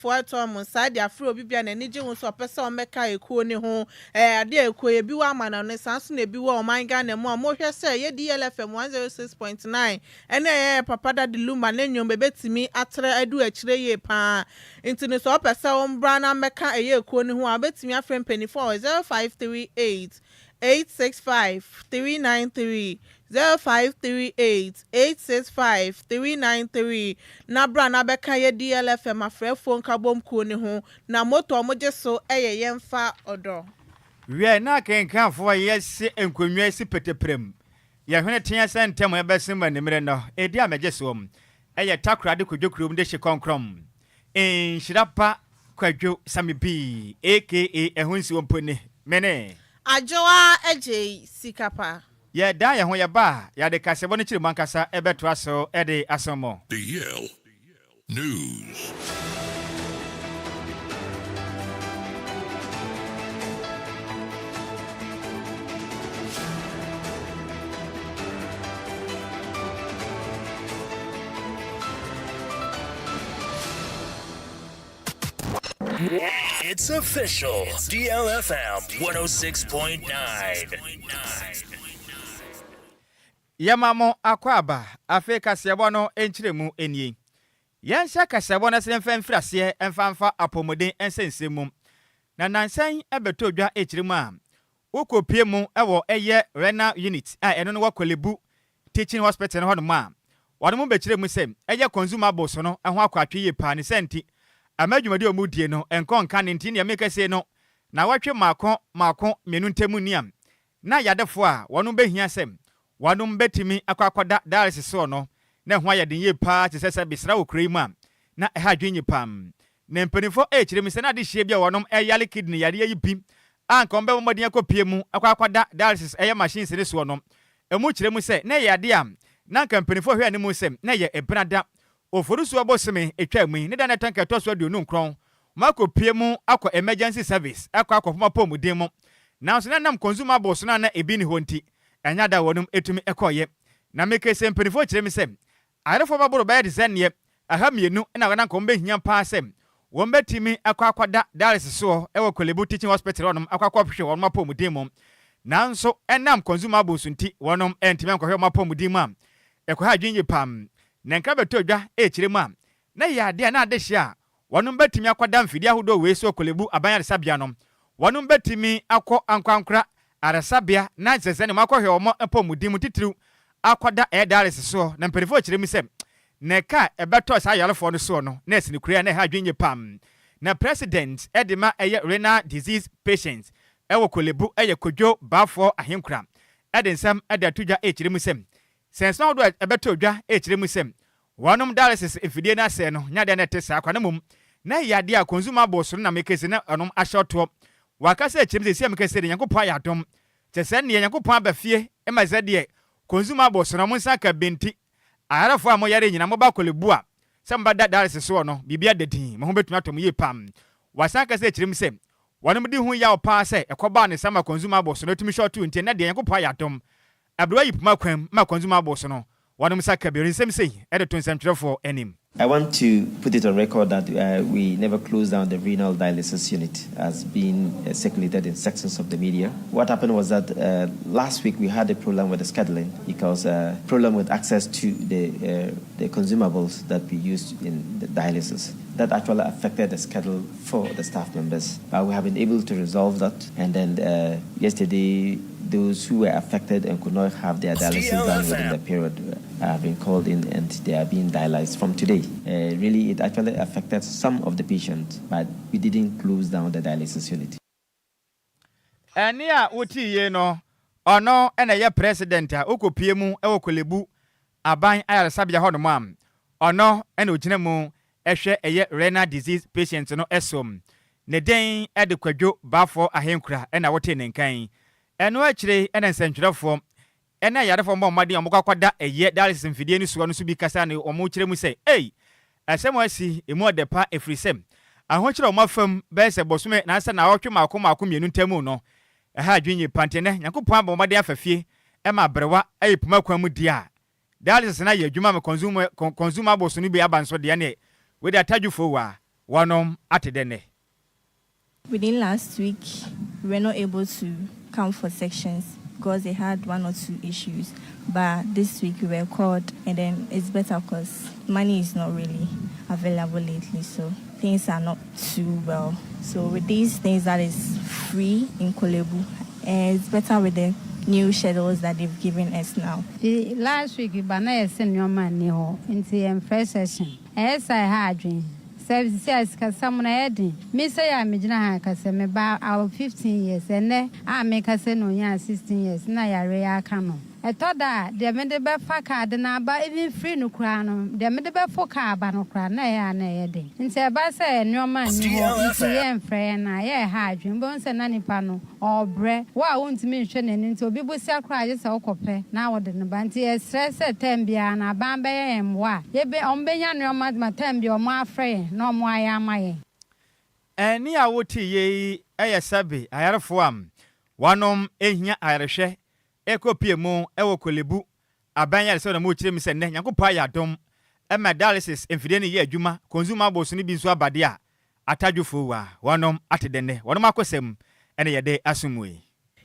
Fuato mo side afro bibia na nije wo so pese o meka ekuo ni ho ade ekuo ye bi wa ma na ne sanso na bi wa o man Ghana mu a mo hwe se ye DLFM 106.9 ene ye papa da de Lumba na nyom bebetimi atre adu akire ye pa nti ne so pese o mbra na meka eye ekuo ni ho a betimi afrem penny 0538 865 393 0538 865 393 na bra na beka ye DLFM afrefo nkabom ku ni ho na moto moje so eye yemfa odo we na kenkanfo yesi enkonwa esi peteprem ye hwene tia sentem ebesim ne mere no edi ameje so eye takrade kodwokurom de hyekonkrom Nhyiraba Kwadwo Sammy B aka ehunsi wompone mene Adwoa Agyei Sikapa ye da ye ho ye ba ya de kasebo ne chiri mankasa ebeto aso ede asomo DL News. It's official. DLFM 106.9. Yamamo akwaba afe kasebo no enchiremu enie. Yenhya kasebo na senfan frase emfanfa apomode ensensemu. Na nansan ebeto dwa echiremu a. Ukopie mu ewo eye renal unit a eno no wakolebu teaching hospital no hono a. Wano mu bechiremu sem eye consumables no eho akwatwe ye pa ne senti. Amadwumadi omudie no enkon kan nti ne mekase no na watwe mako menu ntemu niam na yadefo a wono behia sem wono betimi akwakoda dialysis so no na ho ayeden ye pa tesese bisra okreimu a na eha dwenyi pam na mpanifo echirem se na de hie bia wono eyale kidney yare yi bi anka mbe momodin akopie mu akwakoda dialysis eye machines ne so no emu kirem se na yade am na nka mpanifo hwe animu sem na ye ebrada oforusu oboseme etwamu ne da na tanka toso aduonu nkron makopie mu akọ emergency service akọ pomudin mu na so na nam consumables na ebi ni honti enya da wonum etumi ekoye na mekese mpenifo kirem sem arefo baboro ba de senne aha mienu na wana nko mbehia pa sem won betimi akwakwada dialysis so ewo kolebu teaching hospital onum akwakophwe wonum pomudin mu nanso enam consumables nti wonum entimi nkohwe mapomudin mu a ekoha dwinyi pam nenka beto dwa echiremu a na yade na adehia wonum betimi akwada mfidi ahodo we so kolebu abanya sabia no wonum betimi akọ ankwankra aresabia na sese ne makohwe omo epomudin mu titiriu akwada dialysis so na mperifo echiremu sem neka ebeto sa yalefo no so no na esini kura na ha dwenye pam na president edema eye renal disease patients ewo kolebu eye kodwo bafo ahenkura edensam edatudwa echiremu sem sense na do ebeto dwa echiremu sem wonum dialysis efidie na se no nyade na tesa akwana mum na yade a consumables na mekese na onum ashoto wakasa echiremu se mekese de yankopon ayadom tese ne yankopon abafie emazade consumables no monsa ka benti arafo amoyare nyina moba kolebu a samba dialysis so no bibia dadin mo ho betumi atom ye pam wasaka se echiremu se wonum di hu ya opa se ekoba ne sama consumables no tumi short nti na de yankopon ayadom Adwoa yipuma kwam ma consumables no wonum saka bi nsem sei edeton semtrefo enim. I want to put it on record that we never closed down the renal dialysis unit as being circulated in sections of the media. What happened was that last week we had a problem with the scheduling because problem with access to the consumables that we used in the dialysis. That actually affected the schedule for the staff members. But we have been able to resolve that. And then yesterday, those who were affected and could not have their dialysis done within the period have been called in and they are being dialyzed from today. Really, it actually affected some of the patients, but we didn't close down the dialysis unit. Ania uti ye no, ono ena ye president a okopie mu ewo kolebu aban ayaresabia hono mam. Ono ena ogina mu ehwe eye renal disease patients no esom. Ne den ede kwadwo bafo ahenkura ena wote nenkan. Eno akire ena nsentwerefo ena yarefo mmadi amukwakwada eye dialysis mfidie ni suwa no so bi kasa ne omo kire mu se asemo asi emu odepa efrisem ahokyere omafam be se bosume na asa na awotwe mako mienu ntamu no ha dwenye pantene yakopon abomade afafie ema brewa ayipuma kwamu dia dialysis na ye adwuma me consumables no bi abanso de ne we da tadwufo wa wanom atedene. Within last week, we were not able to come for sections because they had 1 or 2 issues. But this week we were called, and then it's better because money is not really available lately, so things are not too well. So with these things that is free in Kolebu, it's better with the new schedules that they've given us now. Last week, we sent your money into the first session. As I had dream. Says someone adding, Miss Amijana Casame about our 15 years, and then I make us no 16 years, Nhyiraba Kwadwo. I thought that they made the best for card and about even free no crown, they made the best for car, but no crown, nay. And say, Bassa, no man, and friend, I had dream bones and nanny panel or bread. Why won't mention and into people sell cries or copper now than the banty stress at Tembiana, Bamba and why. Ye be on Benyan, your mother, Tembi or my friend, no more am I. And near what ye a sabi, I had a form. One here Irish. Eko piemo ewo Kolebu abanya se na mo kire mi se ne Nyankopaa ya dom e ma dialysis enfide ne ye adwuma consumables ni bi nso abade a atadwofo wa wonom atedene wonom akosem ene ye de asumwe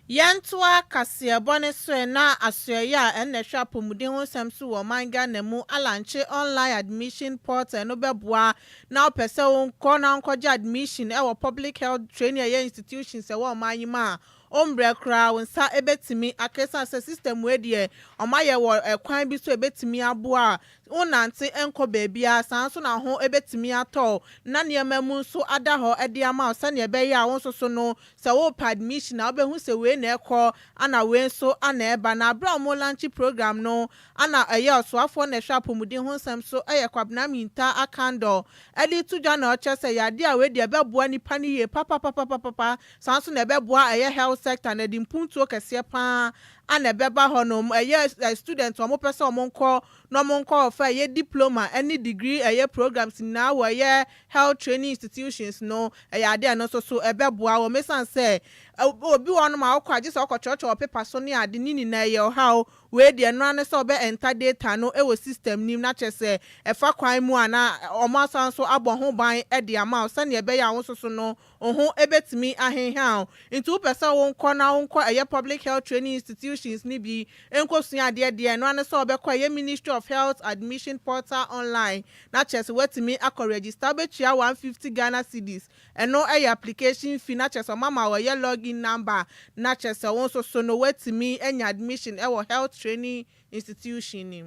Yantoa kase bone so na asoye a enne hwa pomuden ho samsu wo manga na mu alanche online admission portal no beboa na opese won ko na nkoje admission e wo public health training institutions e wo manyima ombre kra wonsa ebetimi akesa system we de omaye wo kwan bi so ebetimi aboa unante enko baabia sanso na ho ebetimi ato na niamamu so ada ho ede ama se ne ebe ya won so no se wo admission na obehu se we na ekọ ana we so ana eba na abra mo launch program no ana eye osoafo na hwa pomuden ho sam so eye kwabna minta akando edi tudwa na oche se yade a we de ebeboa nipa ni ye papa sanso na ebeboa eye health sector na di mpuntu kese pa ana beba honom eye student omo pese omonko no monko of ye diploma any degree programs na we health training institutions no ade no so ebeboa wo mesan say obi wonu ma akwa je so church or paper so ni ade ni na ye how we de no an so be enter data no ewo system nim na chese efa kwan mu ana omo san so abo ho ban e de ama so na ebe ya wo so no oho ebetimi ahenhan into person won ko na won ko public health training institutions ni bi enkosu ade no an so be ko Ministry of Health admission portal online na chese wetimi akọ register be chia 150 Ghana cedis eno application fee na chese mama wo ye login number na chese won so no wetimi enya admission health training institution ni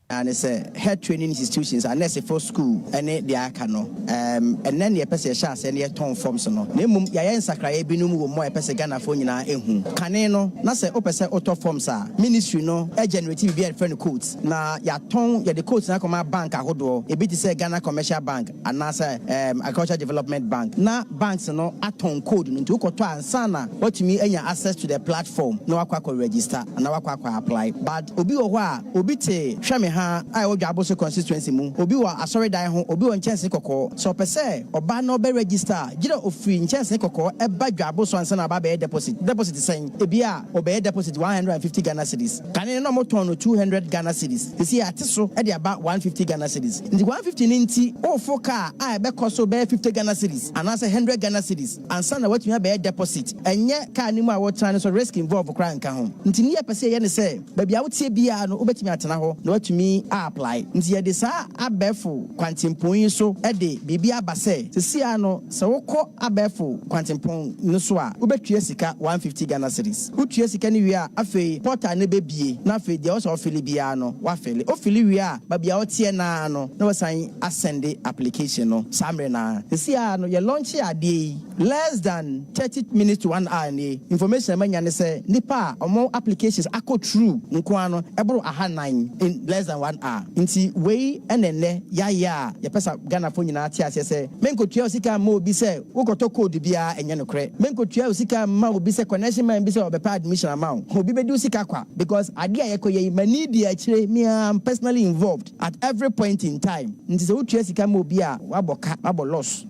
and it's a health training institutions unless for school and they are cano and then the person shas and your tone forms no nemum ya ensakra e binum wo mo e person Ghana fo nyina ehu kane no na se opese auto forms a ministry no e generate bi e friend codes na ya ton ya the codes na come bank ahodo e bi ti say Ghana commercial bank and na say agricultural development bank na banks no aton code no nti ukoto ansa na watumi enya access to the platform na wakwa register na wakwa apply but obi wo ho a obi te hweme I would abo constituency mu obi wa asori dan ho obi won chance kokko so pese oba no be register gira ofri chance kokko e ba dwabo so ansa na ba be deposit sen ebi a obe deposit 150 Ghana cedis kan no mo ton no 200 Ghana cedis you see atiso e dey about 150 Ghana cedis ndi 150 ninti o foka a be koso be 50 Ghana cedis and answer 100 Ghana cedis ansa na watumi be deposit enye ka ni mu a wotran so risk involve kra nka ho nti ni e pese ye ne se ba bia wotie bia no obetumi atena ho na watumi apply nti ye de sa abefo kwantempon so e de bibia abase sesia no se wokọ abefo kwantempon no so a wobetue sika 150 Ghana cedis wotue sika ni wi a afei portal ne bebie na afei de also ofili bia no wafili ofili wi a ba bia wotie na no na wasan asende application no samre na sesia no ye launch ade less than 30 minutes to 1 hour ni information manya ne se nipa omo applications akọ true nko ano ebro aha 9 in less than 1 hour nti we enene ya pesa Ghana fo nyina ati ase se menkotua osika ma obi se wokoto code bia enye no kre menkotua osika ma obi se connection man bi se obepa admission amount obi be do osika kwa because ade ayekoye mani dia kire me am personally involved at every point in time nti se wotua osika ma obi a wabo loss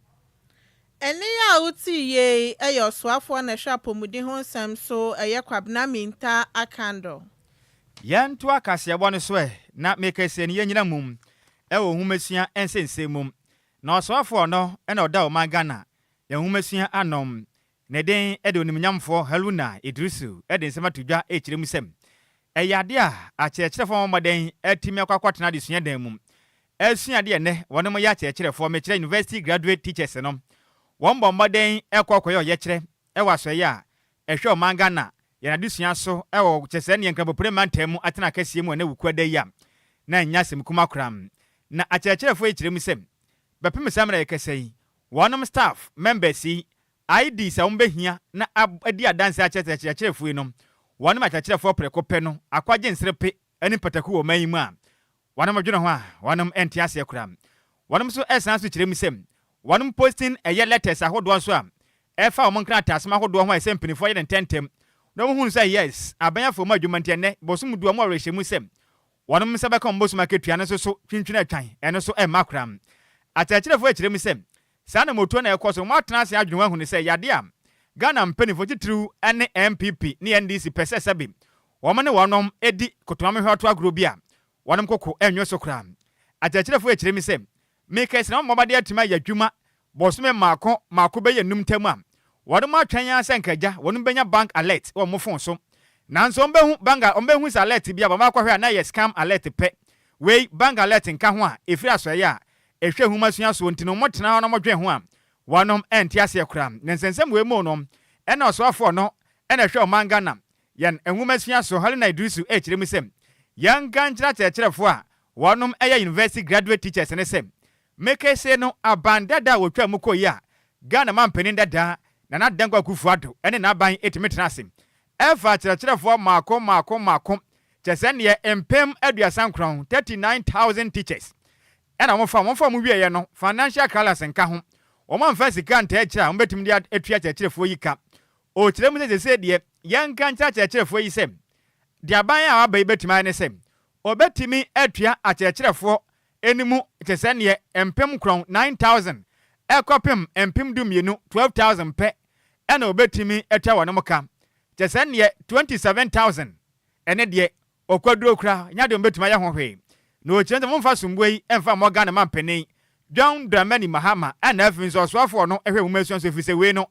ene ya uti ye eyo soafo na hwa pomuden ho nsam so kwabna minta akando yanto akase ebo no so na mekase ne nyina mum ewo humesua ensensem mum na osoafo no ena oda o magana ya humasua anom ne den ede onimnyamfo Haruna Idrisu ede nsema tudwa echire musem eyade a akyerɛkyerɛfo moden atimi akwakwatena de sua dan mu asuade ne wonom ya akyerɛkyerɛfo mekire university graduate teachers no wombo moden ekwakoye oyekire ewasoye a ehwe o magana ya de sua so ewo kyese ne nkrabopre mantam atena kasie mu na wukwada ya na nyasem kuma kram na akyerɛkyerɛfo echire musem bepem samra yekesei wonom staff members ID sa umbehia na adi adanse akyerɛkyerɛfo no wonom akyerɛkyerɛfo prekope no akwaje nsrepe ani pataku wo man mu a wonom adwene ho a wonom ente ase akura wonom so esan so kyerɛ musem wonom posting letters ahodo so a efa wo nkra tasema ahodo ho a esempinifo ye ntentem no hu say yes abanyafo mu adwuma ntene bosum du mo arehyɛ musem wonom sebeka mbosum aketua no so twintwina atwan eno so makura akyerɛkyerɛfo akyerɛ musem saa na moto na ekoso mo atena ase adwene ho ne sɛ yade a Ghana mpanifo titiriw ene MPP ne NDC pese sabi womo ne wonom edi kotomame hwato agro bi a wonom koko enyo so kra akyerɛkyerɛfo akyerɛ mi sɛ mekɛse na mmobade atima yadwuma bosome maako be yenum tamu a wonom atwan ya sɛ nkagya wonom benya bank alert wo mo phone so nanso ombehu sa alert bi a ba makɔhwe a na yɛ scam alert pe we bank alert nka ho a efiri asoye a ehwe humasua so ntino motena no modwen ho a wonom ente ase kra nensensem we mo no ena osoafo no ena hwe omangana yan enhumasua so Haruna Idrisu echire musem yan ganjira kyerɛkyerɛfo a wonom eya university graduate teachers ne sem mekese no abandada wotwa mu koyi a Ghana mampanin dada na dankwa kufuado ene na ban etimetena ase efa kyerɛkyerɛfo maako kyese ne empem aduasan kron 39000 teachers ena mo fa mo wieye no financial class nka ho o man fa sika nta ekyira a mbetim dia etua kyerɛkyerɛfo yi ka o kyerɛ mu sɛ de yanka nta kyerɛkyerɛfo yi sɛ de aban a aba betima ne sɛ obetimi atua akyerɛkyerɛfo enimu kyese ne empem kron 9000 ekopem empem dumienu 12000 pe ena obetimi atua wonom ka kyese ne 27000 ene de okwaduro kra nya de obetima ya hohwe no kyerɛ mo mfa somboi emfa mo Ghana mampanin John Dramani Mahama and Evans or Swafo no every woman so if you say we no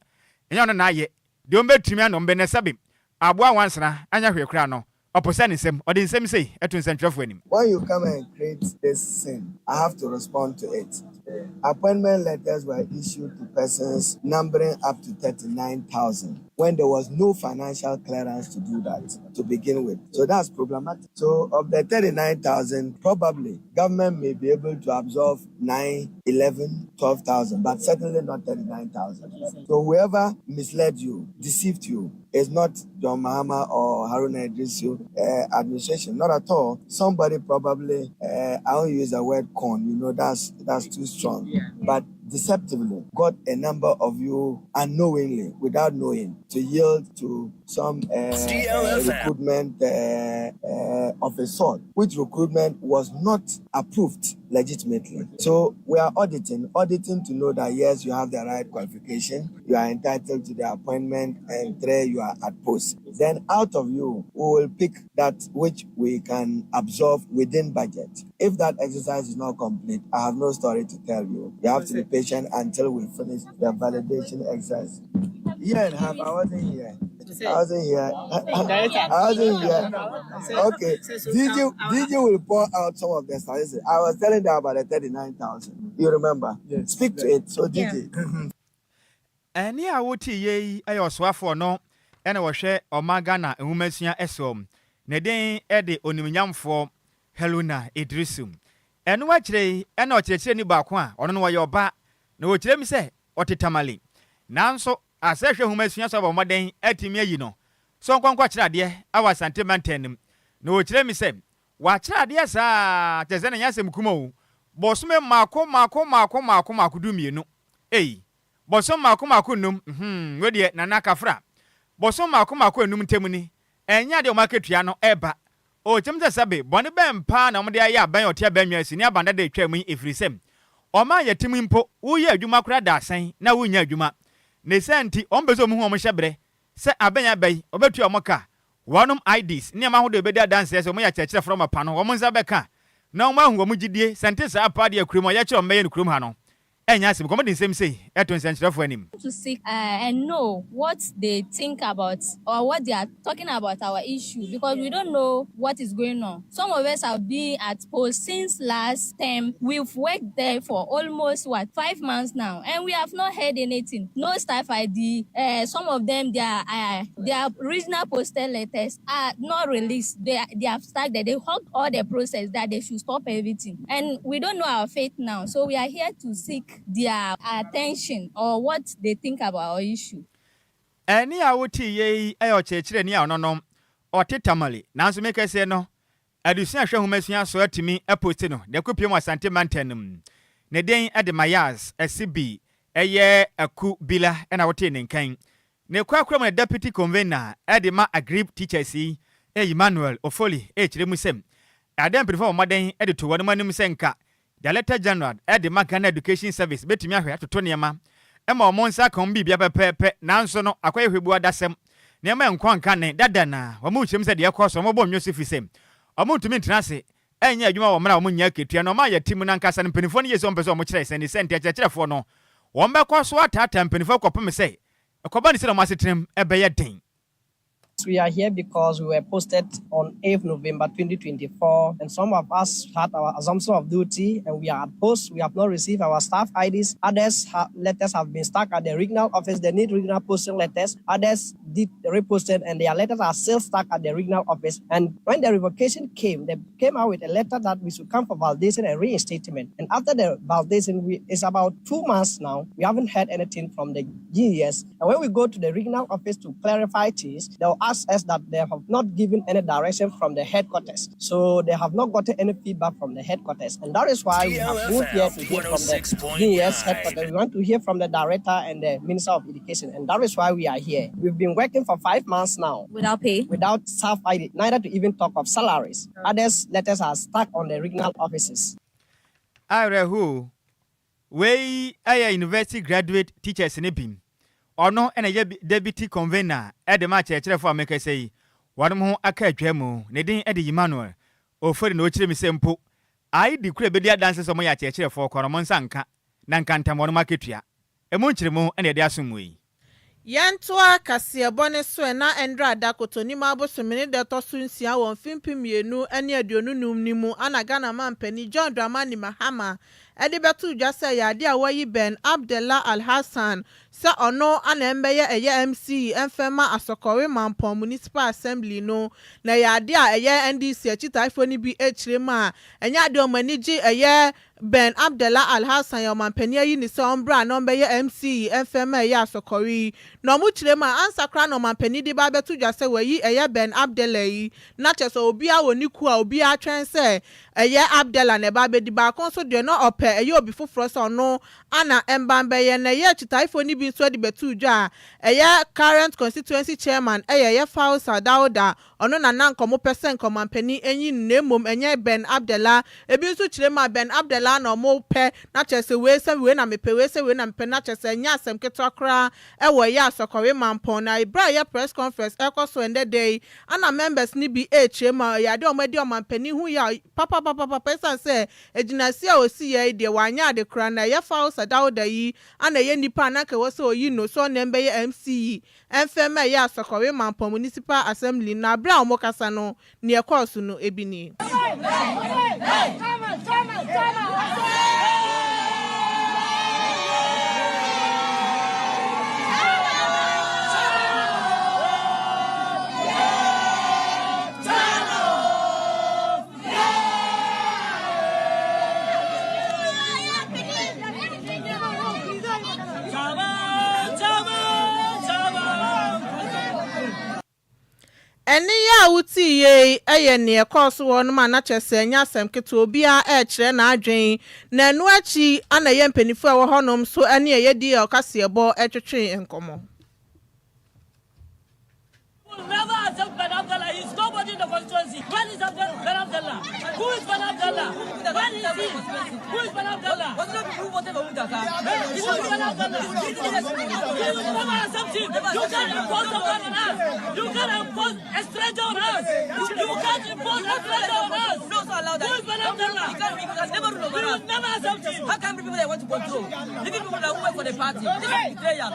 and na ye don't bet me no benesabi Adwoa once na anya hwe kra no opposite nsem or the nsem say etun central for him. When you come and create this sin, I have to respond to it. Appointment letters were issued to persons numbering up to 39,000 when there was no financial clearance to do that to begin with. So that's problematic. So of the 39,000, probably government may be able to absorb 9, 11, 12,000, but certainly not 39,000. So whoever misled you, deceived you, is not John Mahama or Haruna Idrisu administration, not at all. Somebody probably, I won't use the word con, that's too strong, but deceptively got a number of you unknowingly, without knowing, to yield to some recruitment of a sort, which recruitment was not approved legitimately. So we are auditing to know that yes, you have the right qualification, you are entitled to the appointment, and 3, you are at post. Then out of you, we will pick that which we can absorb within budget. If that exercise is not complete, I have no story to tell you. You have to be patient until we finish the validation exercise. Year and a half, I wasn't here. Okay, DJ will pour out some of the statistics. I was telling them about the 39,000. You remember? Yes. Speak to it. So DJ. Any a woti ye ayo swafo no ene wo hwe omagana enhumasua esom ne den ede onimnyamfo Haruna Idrisu eno wa kire ene o kire ni baako a ono no wo yoba na wo kire mi se otetamale nanso asehwe humasua so bomoden atimi ayi no so nkwankwa kire ade awasante mantanim na wo kire mi se wa kire ade saa teze na nyasem kuma o bosome maako dumienu bosom maako num we de na nakafra bosom maako enum ntemuni enya de o maketua no eba o chemte sabe bone bempa na omde aye aban otia banwa si ni abanda de twam efirisem o ma yetimi mpo wo ye adwuma kura da asan na wo nya adwuma ne senti ombezo mu hu omhyebre se abanya bai obetua omoka wanum IDs ni ma hodo ebedi dance se o ya chekere from apa no o monza beka na o ma hu omgidie senti sa apa de akrum o ya kire o meye no krum ha no enya sim come the same say eto nsenkyerɛ fo anim to seek and know what they think about or what they are talking about our issue, because we don't know what is going on. Some of us have been at post since last term. We've worked there for almost 5 months now, and we have not heard anything. No staff ID. Some of them, their original posted letters are not released. They have started. They halt all the process that they should stop everything, and we don't know our fate now. So we are here to seek their attention or what they think about our issue. Any awoti ye ayo chechire ni anonom otetamale nanso make say no adusia hwe homasua so atimi aposti no de kopiem asante mantanum ne den ade mayas SB eye aku bila na wote ne nkan ne kwakram na deputy convener ade ma agrib teachers yi Emmanuel Ofoli chire musem ade mpirifo moden ade to wonu manum senka Director General ade ma Ghana Education Service betimi ahwe atoto niema ema omonsa kan bibia pepepe nanso no akoye hwebu adasem niema enkwan kan ne dada na wo mu chim se de ekoso mo bom nyosi fisem omo ntumi ntrase enya adwuma wo mra wo nya ketua no ma ya timu na nkasa ne mpenifo ne yeso mpeso mo kire se ne sente akirefo no wo mbekọ so atata mpenifo kopem se ekoba ni se no masetrem ebeye den. We are here because we were posted on 8th November 2024, and some of us had our assumption of duty, and we are at post. We have not received our staff IDs. Others letters have been stuck at the regional office. They need regional posting letters. Others did reposted, and their letters are still stuck at the regional office. And when the revocation came, they came out with a letter that we should come for validation and reinstatement. And after the validation, it's about 2 months now. We haven't heard anything from the GES. And when we go to the regional office to clarify things, they'll ask us that they have not given any direction from the headquarters. So they have not gotten any feedback from the headquarters. And that is why we have moved here to hear from the GES headquarters. We want to hear from the director and the Minister of Education. And that is why we are here. We've been working for 5 months now. Without pay? Without staff ID, neither to even talk of salaries. Others' letters are stuck on the regional offices. Who we are university graduate teachers in Ebim. Ono ena ye deputy convener ede ma chekirefo ameka sei wadom ho aka adwamu ne din ede Emmanuel ofori na okire misempo ai di kure bedi adanse so mo ya chekirefo kwaro mo nsanka na nkantam wono maketua emu nkiremu ena ede asomwe Yantoa kasiebone so na Endra Dakoto ni mabosomene de tosunsia won fimpimienu ene aduonunum nimu ana Ghana mampani John Dramani Mahama ede betu dwase ya de awayi Ben Abdullah Al-Hassan sa ono ana mbeye eye MC enfema asokore mampon municipal assembly no na ya de a eye NDC achitaifo ni bi echirema enya de omaniji eye Ben Abdullah Al-Hassan ya mampani yi ni so ombra no mbeye MC enfema eye asokore no mu chirema ansakra no mampani de ba betu dwase wayi eye Ben Abdullah yi na cheso obi a woni ku a obi a twen se eye Abdullah ne ba be di ba kon so de no ope eye obi foforo so no ana embambe ye na ye chitaifo ni bi so de betu dwa eye current constituency chairman eye Fausa Dauda ono na nankomo percent komampani enyi nemom enye Ben Abdullah ebi so chirema Ben Abdullah no mo pe na chese we na mepe we na mepe na chese nya asem ketokra ewo ye asokore mampon na ibra ye press conference ekoso ende day ana members ni bi chirema ya de omadi omampani hu ya papa person say ejinasi a osi ye de wanya de kra na ye Fausa Dauda yi ana ye nipa na ke wo so yi no so na mbe ye MC enfema ye asokore mampon municipal assembly na bra omokasa no ne ekoso no ebini Eni ya uti ye eye ne ekoso won ma na chese nya asem keto obi a kire na adwen na enu achi ana ye mpanifo a wo honom so ene ye di e okasebo etwetwe enkomo. Never accept Ben Abdullah. He's nobody. Nobody in the constituency. When is Abdallah? Who is Abdallah? When is he? Who is Abdallah? Who is Abdallah? You will never accept him. You can't impose someone on us. You can't impose a stranger on us. You can't impose a stranger on us. Who is Abdallah? You will never accept him. How can people that want to control? Even people that work for the party. This is betrayal.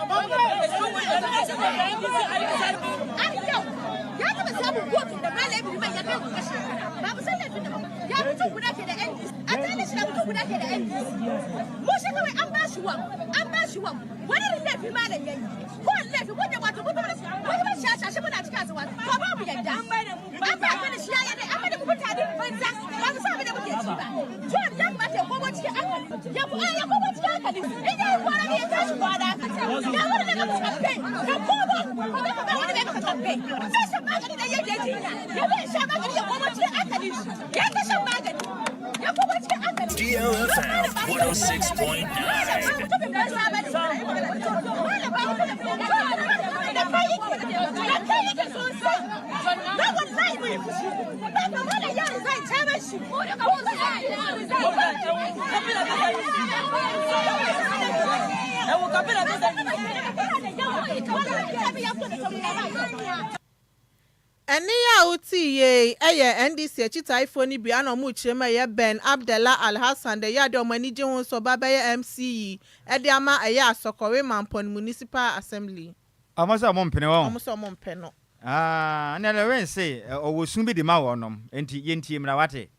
DLFM 106.9. Eni ya uti ye eye NDC chita iPhone bi ana mu chema ye Ben Abdallah Al-Hassan de ya de omani je ho so baba ye MCE e de ama eye Asokore Mampon Municipal Assembly. Amasa mo mpene wo. Amasa mo mpeno. Ah, na le wen say owosun bi de ma wo nom enti yentie mra wate.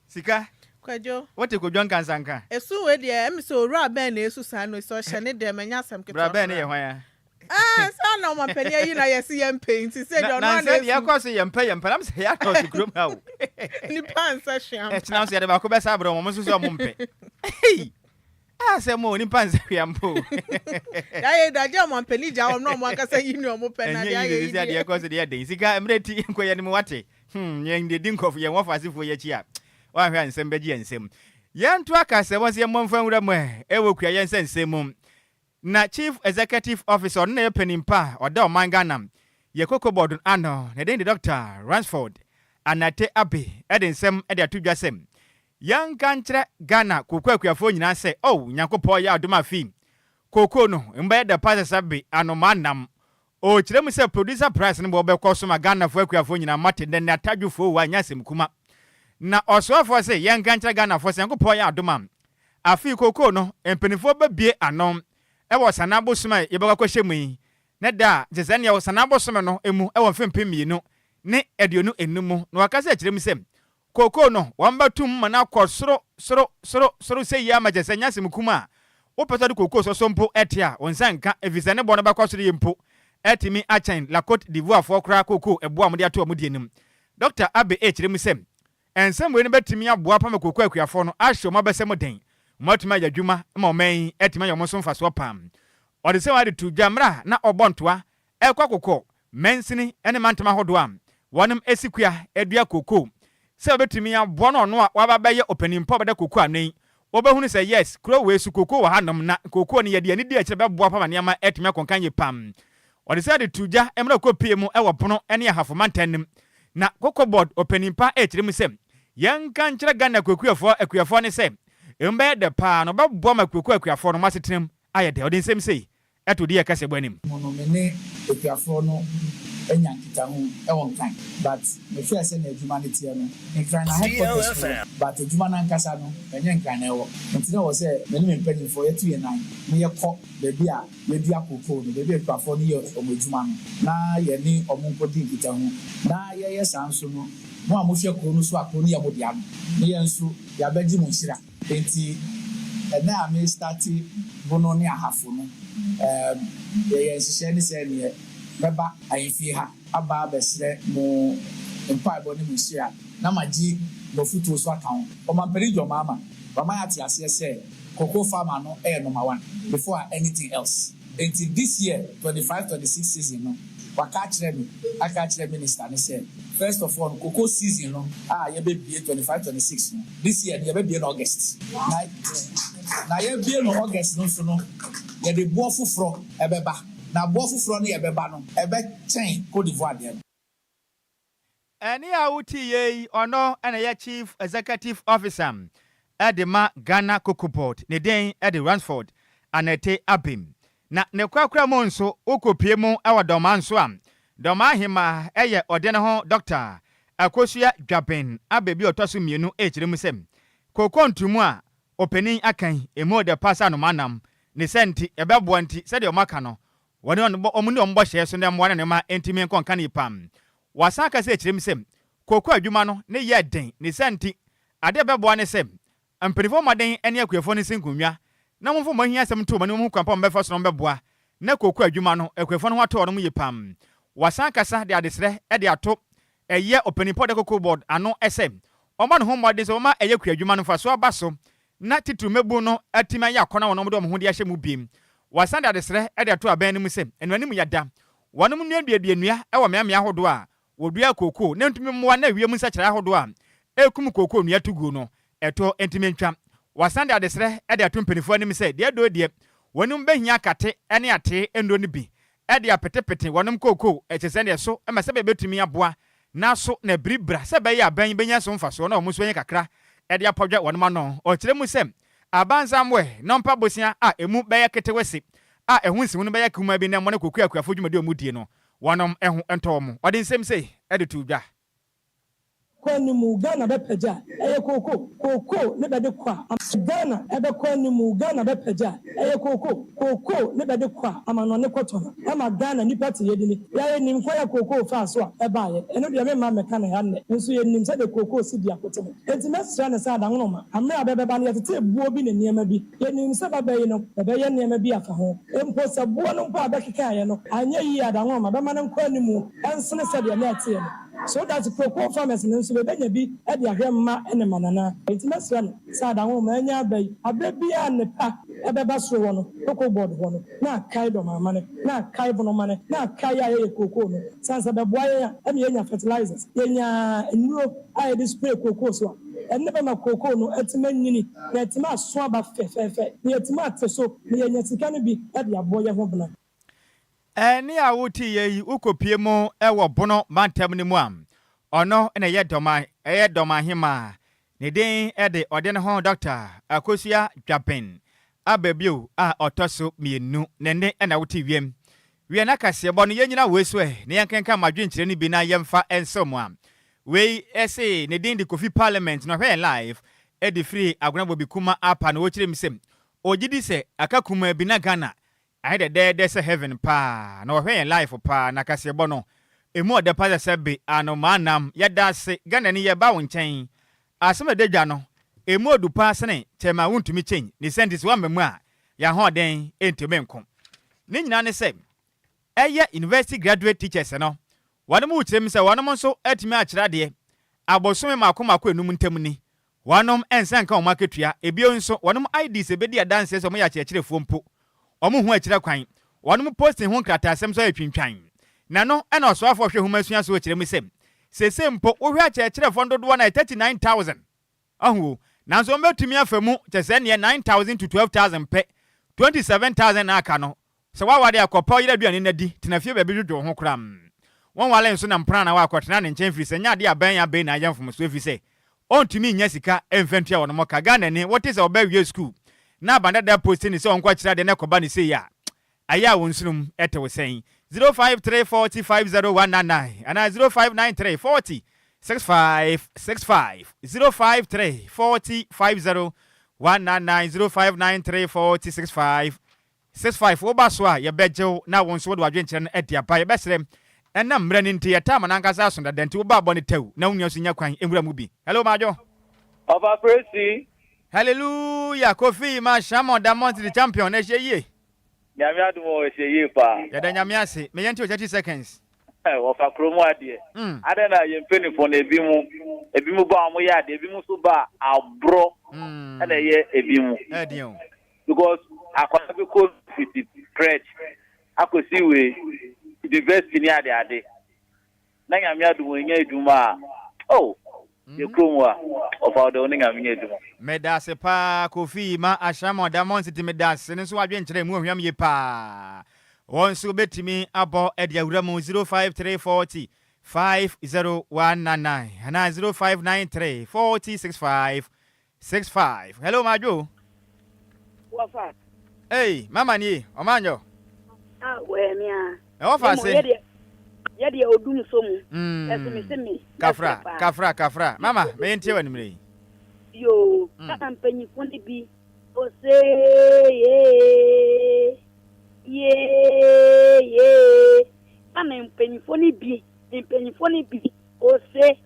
Sika Kwadwo wote Kwadwo nkansanka esu we de em so owura ben na esu san no so hye ne de manya asem keto bra ben ye hwan ya so na mo pani yi na yesi yem paint say do no na say ye kwa say yem am say ya no to krom ha wo ni pan sa hwam e tina so ye de ba ko be sa bra mo so so mo mpe say mo ni pan sa hwam po ya ye da je mo pani ja wo no mo akasa yi ni o mo pen na ya ye ye ye kwa say de de sika emreti nkoye ni mo wate ye ndi dinkof ye wofasifo ye chi a wa hwa nsem be je nsem ye nto aka se wo se mo mfa nwura mo e wo kua ye nsem na Chief Executive Officer na penimpa oda omangana ye kokobodun ano na den Dr. Ransford anate abe edensem ede atudwasem yan kantre Ghana kokwakuafo nyina se oh nyankopɔ ya adoma fi koko no mba de pass sabe anomanam o kirem se producer price ne bo be koso ma Ghana fo akuafo nyina mate den atadwufo wa nyasem kuma na osofo se yan kantre Ghana fo se nyankopɔ ya adoma afi koko no empenifo ba bie anom ewo sanabo suma yebaka kwahye mu yi ne da jezania wo sanabo suma no emu ewo mfempem mienu ne eduonu enumu na wakasa kirem se koko no wamba tum mana kɔ soro se yi ama jezania semkuma wo pesa de koko so sompo etia wonsanka evisa ne bɔ no bakɔ soro yempo etimi achen la Côte d'Ivoire fo kra koko eboa mo de ato mo de enim Dr. Abe kirem se ensem we ne betimi aboa pa me koko akuafo no ahwe mo besem den matuma yadwuma ma oman etima yomo so mfaso pam ode se wade tu dwamra na obontoa ekwa kokko mensini ene mantama hodo am wonum esikua edua kokko se obetumi abo no a wababa ye opanimpo beda kokko anen obehunu se yes kro we su kokko wa hanom na kokko ne yade ani di akire beboa pama ne ama etima konkanye pam ode se wade tu dwa emra kopie mu ewo pono ene ahafo mantanim na kokko board opanimpa ekire mu se yanka nkire Ghana akuafo ne se embe de pa no ba bo makweku akuafo no masetrem ayede odi nsem sei eto di ekase bwanim mono mene akuafo no enya nkita ho ewon kan but me feel say na adwuma ne tie no nkran na hypothesis but adwuma na nkasa no enye nkran na ewo ntine wo say me ne mpanyin fo yetu ye nan me ye kɔ bebi a ye di akoko no bebi akuafo no ye omedwuma no na ye ni omonkodi nkita ho na ye sanso no mo amohwe kro no so akro no ye bodi am ne ye nso ya baji mo hira enti na ame starti bono ne ahafo no ye nhyehyɛ ne sɛ ne beba ayefi ha aba besre mo empa bo ne musia na magi no futu so account o ma peri jo mama ya ti ase sɛ cocoa farmer no number 1 before anything else until this year 25-26 season no I catch the minister and said, first of all, cocoa season, you be 25-26. This year, you be in August. Now, you be in August, no, you the bofu fro, ebeba. Now, bofu fro ni ebeba no, ebe chain, Cote d'Ivoire there. Any outie or no, and a chief executive officer at the Ghana Cocoa Board, ne den at the Ransford, and a te abim. Na ne kwakra monso okopie mu awa doman so am doma hima eye odene ho doctor akosua dwaben abebi otoso mienu echire musem kokontumu a opening akan emu de pasa no manam ne senti ebebo anti se de omaka no woni omuni ombo hye so ne mwa ne ma entimi nkonka ni pam wasaka se echire musem koko adwuma no ne ye den ne senti ade bebo ne sem amperifo maden ene akuefo ne sinkunwa na mo fo hia asem to mo kwampa mbefa so no mbeboa na koku adwuma no ekwefo no wato no mu yipam wasan kasa de adesre e de ato eye openipod Cocoa Board ano esem omo no ho mode so ma eye ku adwuma no fa so abaso na titu mebu no atima ya akona wono mo de ho de ahye mu biem wasan de adesre e de ato aban no mu sem enwani mu yada wono mu nuaduadua e wo meamia hodo a wodua koko na ntumi mmoa na wiem nsa kyera hodo a ekum koko nua tugu no eto entimi ntwa wasande adesre e de atumpenifo anim se de do de wonum behia kate ene ate endo ne bi e de apetepete wonum koko echese ne so e mase be betumi aboa na so na bribra se be ya ban benya so mfaso na omuso yen kakra e de apodwa wonum ano o kire mu sem abanzamwe nompa bosia a emu be ya ketewese a ehunsi wonu be ya kuma bi na mo ne koku akuafo dwumade omudie no wonum ehu ento mu odi nsem se e de tudwa kwani mu Ghana bepeja eye koko ne bede kwa Ghana ebe kwani mu Ghana bepeja eye koko ne bede kwa amano ne koto ama Ghana nipa te yedini ya nim kwa ya koko fa so eba ye eno de me ma meka ne hanne nso ye nim se de koko si dia kote enti mesra ne sa da noma amra bebeba ne yete buo bi ne niema bi ye nim se baba ye no ebe ye niema bi afa ho empo se buo no mpo abekeka ye no anya yi ada noma be ma ne kwani mu ensene se de na ate ye no so that's cocoa farmers in Sulebenya be at the Agama and the Manana. It's not one, Sadamo, Mania Bay, a baby and the pack, a babasso one, Cocoa Board one, not Kaido money, not Kaibono money, not Kaya Cocoa, Sansa Baboya, and Yenya fertilizers. Yenya and Euro, I display cocoa. And never my cocoa, no, it's a many, it's my swab of fefe, it's my so, the Yenya be at the Aboya Hobna. Eni awuti ye ukopie mu ewo bono mantem ni mu am ono ene ye doma hima ne den e de ode ne ho doctor akosua dwapen ababio a otoso mienu ne ne ena wuti wiem wie na kase bo no ye nyina weso e ne yankenka madwenkyere ni bi na yemfa ensomo am we ese ne den de kofi parliament no hwe live e de free agona bobi kuma apa na wo kire misem ogidi se akakuma bi na Ghana I de se heaven pa na ohwe life pa na kase bo no emu ode pa se be ano manam yeda se Ghana ni ye ba wo nchen asem de dwa no emu odu pa sene chema wuntumi chen ni sentis wa memu a ya ho den entime nkom ni nyina ne se eye university graduate teachers no wanu mu chirem se wanu nso atimi a kira de abosome makoma enum ntam ni wanom ensan ka o maketua ebio nso wanu ID se be dia dance se mo ya kirefo mpo omu hu akira kwan wonu posting hu nkrata asem so atwintwan na no ena oso afo hwe hu masua so akire musem sese mpo wo hwe akire fondo do na 39000 ahu na so mbetumi afamu chese ne 9000 to 12000 pe 27000 na aka no se wawade akopa yira duane na di tenafie ba bi dodo ho kram won wale nso na mpra na wa akotena ne nchen firi se nya de aban ya ben na yamfom so firi se ontumi nya sika emfentua wono mo ka Ghana ne what is oba wie school na banda da posting ni se on kwa kira de na koba ni se ya aya wonsunum ete wo sen 0534050199 ana 0593406565 0534050199 0593406565 oba so a ye bejew na wonso wo adwenkyere no ede apa ye besrem enna mra ni nti yata manankasa so da nti oba bone tew na wunyo so nya kwan emura mu bi hello majo Oba praise hallelujah Kofi ma shamo Diamond the champion e sheye nyame adumo e sheye pa ya da nyame ase me yenti 30 seconds wo fa kromo ade ade na ye mpenifo na ebi mu ba mo ya ade ebi mu so ba abro na ye ebi mu edion because akwa be ko fiti stretch akosi we university ni ade na nyame adum nya eduma oh ye kromwa ofa do ni nyame nya eduma medase pa kofi ma ashama damon city medase ne so adwe nkyere mu ohwam ye pa won so betimi abo ede awura mu 05340 50199 and 0593 406565. Hello, Majo. What's up? Hey, Mama ni, Omanjo. Ah, where me ah. What for say? Yadi odum somu. Esimi. Kafra. Mama, me enti wani mre. Yo, kaka mpenyi fundi bi. O say yeah. Ana mpenyi fundi bi. Impenifoni bi ose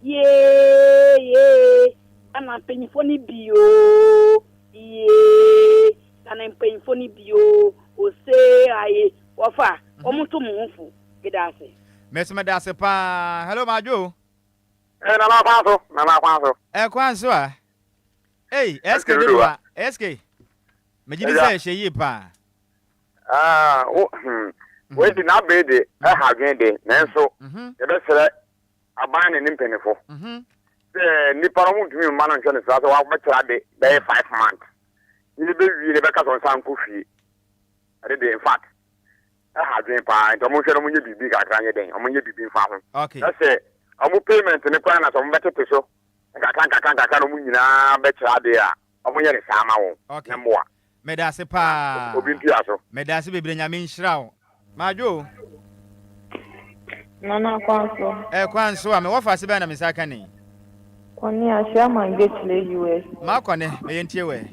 yeah ana impenifoni bi o yeah ana impenifoni bi o ose aye wafa omuto munfu gidase mesema dase pa. Hello Majo. Na kwanso kwanso a hey SK dowa SK mejibisa sheyi pa we did not be the agende, Nanso, the best aban and impeniful. The Nippon to me, man, and Johnny, so I'll bet they 5 months. You be really back on some coffee. I did, in fact, I have been fine. I'm going to be big at Ghanaian. I'm going to be farming. Okay, that's it. I'm payment in the plan as I'm better to show. I can't bet you idea. I'm going to Sama. Okay, more. Medase pa. Medase be Benjamin Shrao. Majo. Nana kwanso. Kwanso ame wo fa se be na misaka ni. Kwani ahia mangetile US. Ma kwane me yentie we.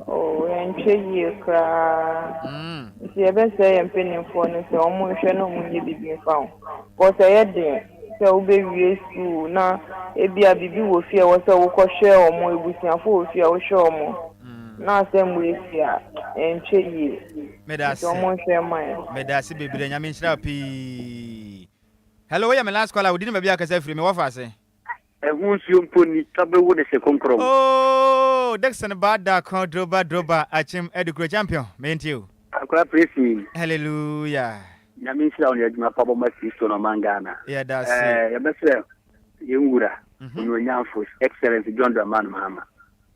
Oh, yentwe yi kra. Nti ebe se yempenifo no se omo hwe no munye bibi fa ho. Ko se ye den se wo be wie school na ebia bibi wo fie wo se wo ko hwe omo ebusiafo wo fie wo hwe omo. Na semwe fia enche yi medasi bebire nyame nhyira pi. Hello, we am last caller. We didn't maybe akasa free me what for say ehunsuo mponi tabewo de se konkrom. Oh, Dexon Bada kon droba achim edukro champion mentio akwa praise. Hallelujah. Nyame nhyira on yaduma pa bo masisto no mangana. Yeah, that's ya bese yengura no nyamfo excellence John Dramani Mahama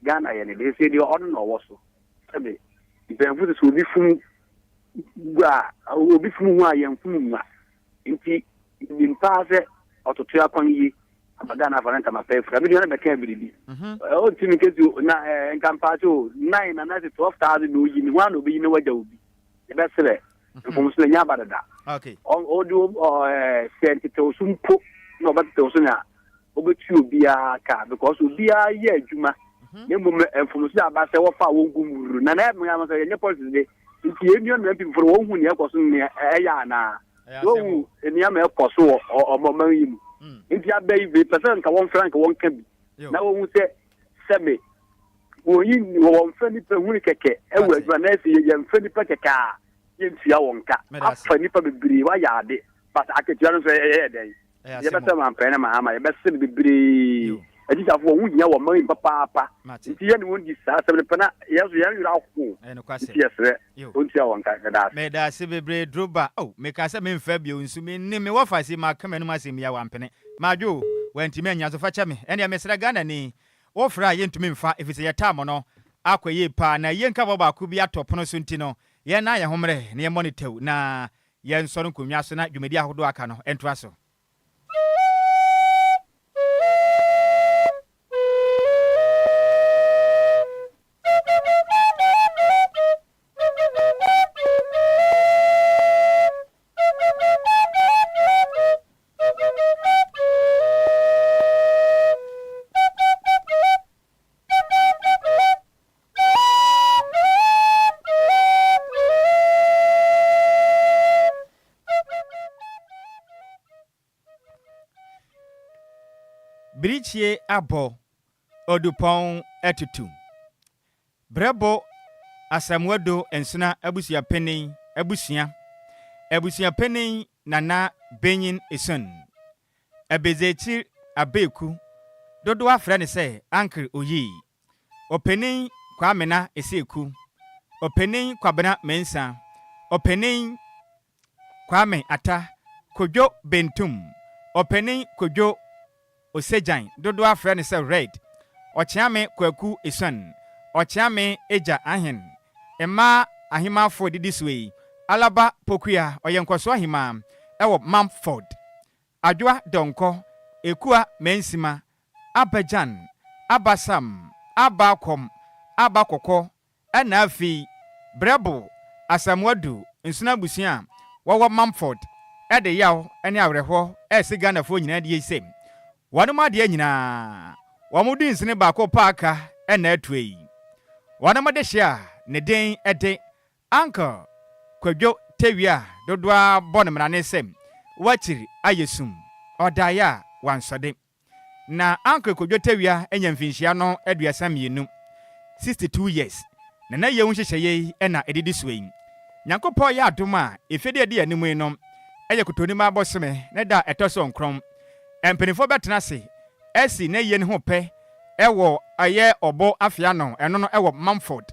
Ghana ye ne de se de odno no wo so sabe ibenfu so bi fun gua obi fun hu ayemfun nwa nti nimpaase ototo akwan yi abada na faranta mapefra bi na be kan biribi o timi kezu na nkampacho 9 na 12,000 no yi ni wan obi ni waja obi e be sele fomsle nya badada. Okay, o do senti to sumpo no ba to so na obetu obi aka because obi a ye adwuma nembo fomsle abase wo fa wo gumuru na na me am say nye policy de nti emi on mpi for wo hu ne ekoso ne eya na wo eni am ekoso omoman yi mu nti abai be person ka won frank won ka bi na wo hu se sebe wo yi wo mfa ni pe hu keke ewu adwa na se ye mfa ni pe keke a ye ntia won ka afa ni pe bibiri wa ya de but aketia no so ye dey ye beta man pe na Mahama ye besa bibiri ajisa fo hu nya wo man papa nti ye ni won di sa sebe pe na yeso ye yura ko yes ontia won ka da me da se bibiri droba oh me ka se me mfa bi onsu me ni me wo fa se ma kama no ma se me ya wampene majo wanti me nya so fa cha me ene me sra Ghana ni wo fra ye ntumi mfa efise ye tam no akwaye pa na ye nka baba ku bi atopono so nti no ye na ye homre na ye monitor na ye nso no konwa so na dwumedi ahodo aka no entoa so. Brichie abo odupon etutu brebo asamwado ensuna abusia penin abusia penin nana benyin esun abezechi abeku dodo afra ne se uncle oyi openin kwamena eseku openin kwabena mensa Opening Kwame Ata Kwadwo Bentum Opening Kwadwo Osejan dodo afre ne se red Ochiame Kwaku Eson Ochiame Eja Ahen Emma Ahima for this way Alaba Pokuya Oyenkwaso Ahima Ewo Mamford Adwoa Donko Ekua Mensima Abajan Abasam Abakom Abakoko Enafi Brebo Asamwadu Nsuna Busia Wawa Mamford Ede yaw ene awreho Ghana fo nyina de yesem Wanuma de nyina Wamudu nsene baako paaka ena atwei Wanama de hia ne den ede Uncle Kwadwo Tewia dodwa bonemra ne sem Wachiri ayesum Odaya wansode Na Uncle Kwadwo Tewia enya mfinhia no aduasa mienu 62 years na yewu hyehyeye ena edidi suei Nyankopɔ ya adoma efede de animu no eye kotonima aboseme ne da etoso nkrom empenifo betena se esi na ye ne ho pe ewo aye obo afia no eno no ewo Mamford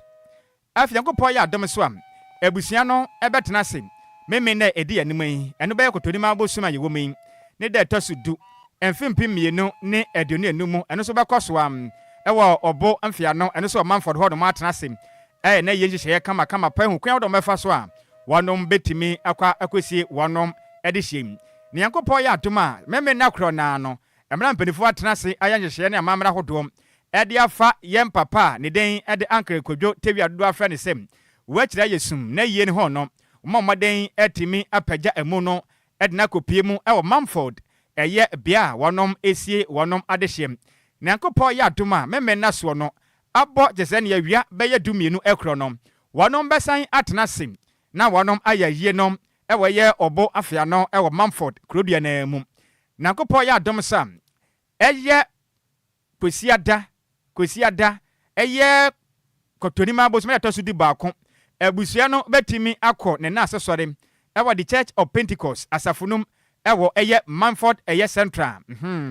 afia Nyankopɔ ya adom so am ebusia no ebetena se meme na edi animu yi eno be kotonima abosuma ye womi ne da etoso du emfimpi mienu ne aduonu enum eno so bekoso am ewo obo afia no eno so Mamford ho do ma atena se na ye nhyehyɛ kama pa hu kwan do mefa so a wonom betimi akwasie wonom ede hyem ne Yankopɔ ya adoma meme na kro na no emra mpanifo atena se aya nhyehyɛ ne amamra hodom ede afa yem papa ne den ede Uncle Kwadwo Tewia do afra ne sem wachira yesum na yie ne ho no mommoden etimi apagya emu no ede na kopie mu ewo Mamford eye bia wonom esie wonom ade hyem ne Yankopɔ ya adoma meme na so no abo jesen ya wia beye dumienu ekronom wonom besan atena sim na wonom ayayie nom ewo ye obo afia no ewo Mamford krodua na mu Nankopɔ ya adom sam eye kwesiada eye kotonima bosome ya tosu di baako abusua no betimi akọ ne na asesore ewo the Church of Pentecost asafunum ewo eye Mamford eye Central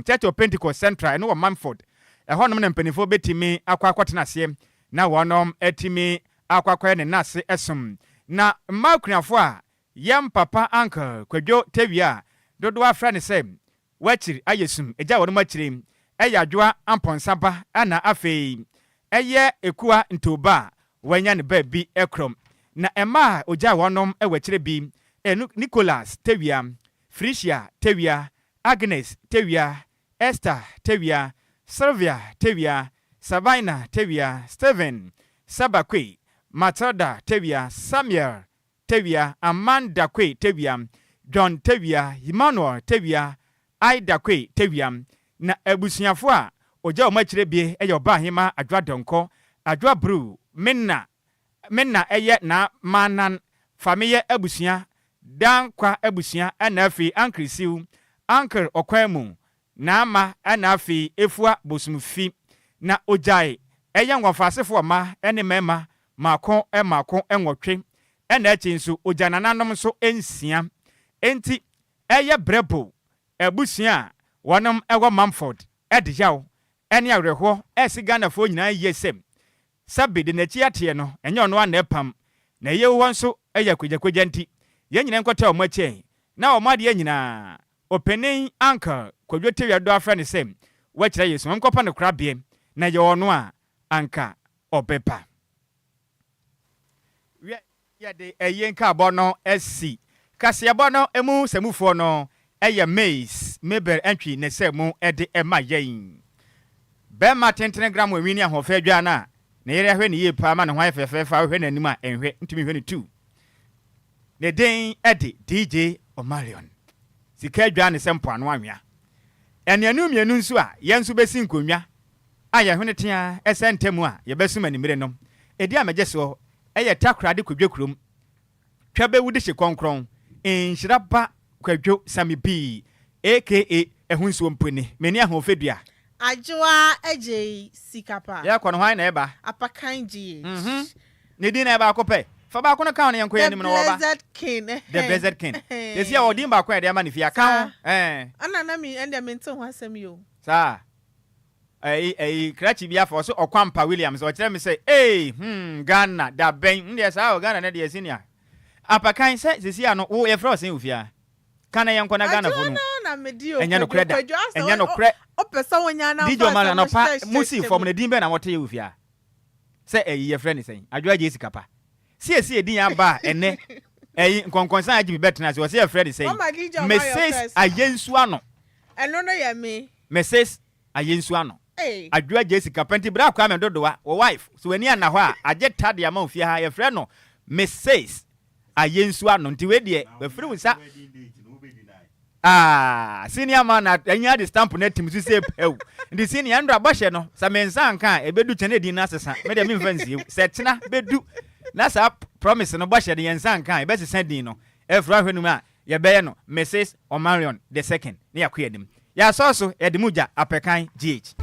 Church of Pentecost Central eno wo Mamford ehonom na mpanifo betimi akwakotena se na wonom etimi akwakwa ne nase esum na makunafo a yam papa Uncle Kwadwo Tewia dodo afra ne se wachiri ayesum eja wonom achiri Adwoa amponsaba ana afei eye ekua ntoba wanya ne ba bi ekrom na ema oja wonom ewachire bi Nicholas Tewia Frisia Tewia Agnes Tewia Esther Tewia Sylvia Tewia, Savina Tewia, Steven Sabakwe, Matilda Tewia, Samuel Tewia, Amanda Kwe Tewia, John Tewia, Emmanuel Tewia, Ida Kwe Tewia, na ebusuafo a oja omachire bie eyo ba hima Adwoa Donko, Adwoa Bru, Menna eye na manan famille ebusua dankwa ebusua anafi Enquiries Uncle Okwemu na ama anafi efua bosumfi na ojai eya ngwafasefo ma ene mema mako enwotwe ena echi nso ojanananom so ensia enti eye brebo ebusua wonom ewo Mamford ediyaw ene awreho Ghana fo nyina yesem sabe de na chi ate no enye ono ana epam na ye wo nso eya kwagya nti ye nyina nkota omache na omade nyina opening Uncle Kwadwo Tewia do afra ne sem wachira Yesu nkopa ne krabie na ye ono a anka obepa ya de eyenka abono esi kase abono emu semufo no eye maize mebel entry ne semu ede ema yen bema 10 gram wini ahofa adwa na yere hwe ne yepa ma ne hwan fefefa hwe nanim a enhwe ntumi hwe ne 2 ne den ede DJ Omarion sika adwa ne sempo ano anwea enianu mienu nso a yenso besi nkonwa aya hwene tia esentemu a yebesuma nimire no edi amejeso eye takrade kwadwekrom twabe wudi hye konkron Nhyiraba Kwadwo Sammy B aka ehunso mponi meni ahofedua Adwoa Agyei Sikapa ya kono hwan na eba Apakan ji ne din na eba akopɛ fa ba kono kan ne yanko yanim no oba the Blessed King esi ya odin ba kwa de ama ne fi aka ana na mi ende mente ho asem yo sa krachi bia for so Okwampa Williams o kire me say Ghana da ben nde sa Ghana na de senior Apakan say sisi ano wo ye frost ufia. Kana ye nkona Ghana fo no. Na medio. Enya no kreda. Enya no kre. Opesa wonya na. Dijo man no pa musi from the dimbe na wote ye ufia. Say ye friend say Adwoa Agyei Sikapa. Sie din aba ene. Nkonkonsan Agyei betena say ye friend say. Messages ayensu ano. Eno no ye me. Messages ayensu ano. Adwoa Agyei Sikapa nti bra kwa me dodowa wo wife so weni ana ho a agye tade ama ofia ha ye friend no messages ayensu ano nti we de we free wisa senior man at enya the stamp net team say pew the senior andra boshe no sa mensa nka ebedu chene di na sesa me de me fancy setna bedu na sa promise no boshe de yensa nka e be sesa din no efra hwenu ma ye be no Mrs. Omarion the second ne yakoyedim ya so edimuja Apakan GH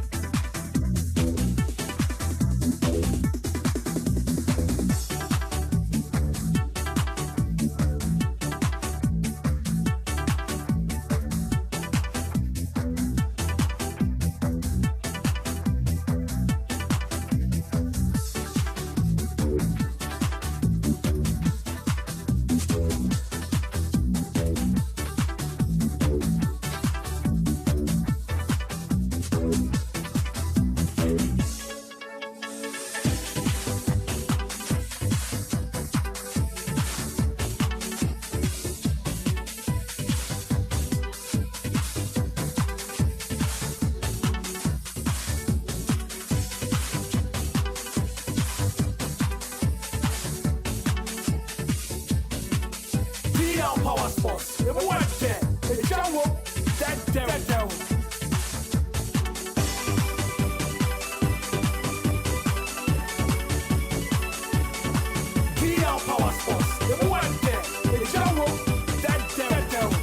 Power sports. You want that? The jungle, that devil. Power sports. You want that? The jungle, that devil.